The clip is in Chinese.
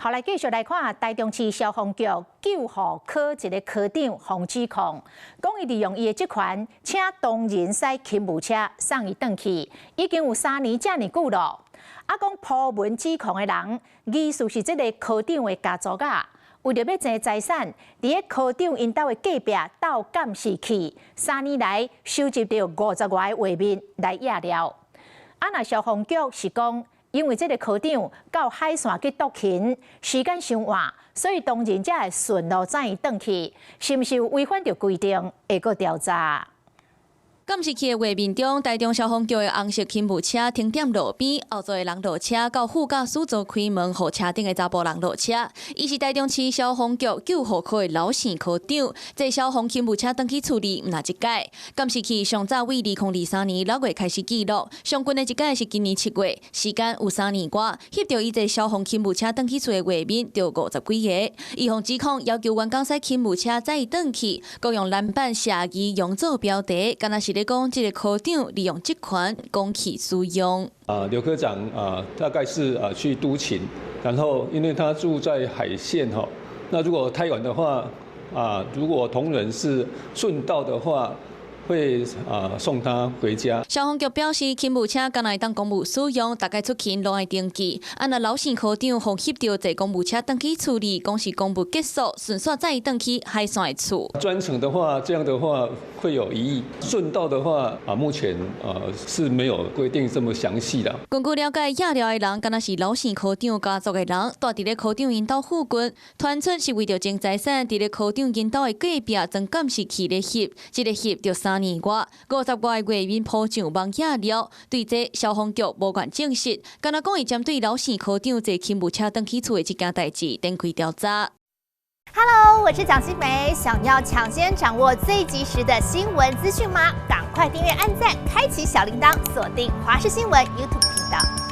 后来继续来看台中市消防局救护科一个科长洪志控，讲伊利用伊的职权，请同仁驶勤务车送伊转去，已经有3年这么久了。啊，讲普文指控的人，疑似是这个科长的家族啊。 为着要争财产，伫个科长因兜的隔壁斗监视器，3年来收集到50外个画面来压料。啊，那消防局是讲，因为这个科长到海线去督勤，时间伤晚，所以同仁才会顺路载伊转去，是毋是有违反着规定，会阁调查。 监视器的画面中，台中消防局的红色勤务车停点路边，后座的人落车，到副驾驶座开门，互车顶的查甫人落车。伊是台中市消防局救护科的老姓科长，这消防勤务车登去处理，毋那一届。监视器上早为2023年6月开始记录，上近的一届是今年7月，时间有3年多，翕到伊这消防勤务车登去处的画面，就50几个。伊向指控要求员工驶勤务车载伊转去，各用蓝板写字用作标题，敢若是。 讲这个科长利用职权公器私用。刘科长大概是去督勤，然后因为他住在海线哈，那如果太晚的话如果同仁是顺道的话。 会送他回家。消防局表示，勤务车敢若会当公务使用，大概出勤拢爱登记。那老姓科长互翕到坐公务车登记处理，讲是公务结束，顺续载伊登去海线的厝。专程的话，这样的话会有疑义；顺道的话目前是没有规定这么详细的。根据了解，压料的人敢若是老姓科长家族的人，住伫咧科长因兜附近，传出是为着争财产，伫咧科长因兜的隔壁装监视器咧翕，这个翕就3年外，50外个月面铺上网压料，对这消防局无权证实，敢若讲伊针对老姓科长坐勤务车登记处的这件代志展开调查。Hello， 我是蒋欣梅，想要抢先掌握最及时的新闻资讯吗？赶快订阅、按赞、开启小铃铛，锁定华视新闻 YouTube 频道。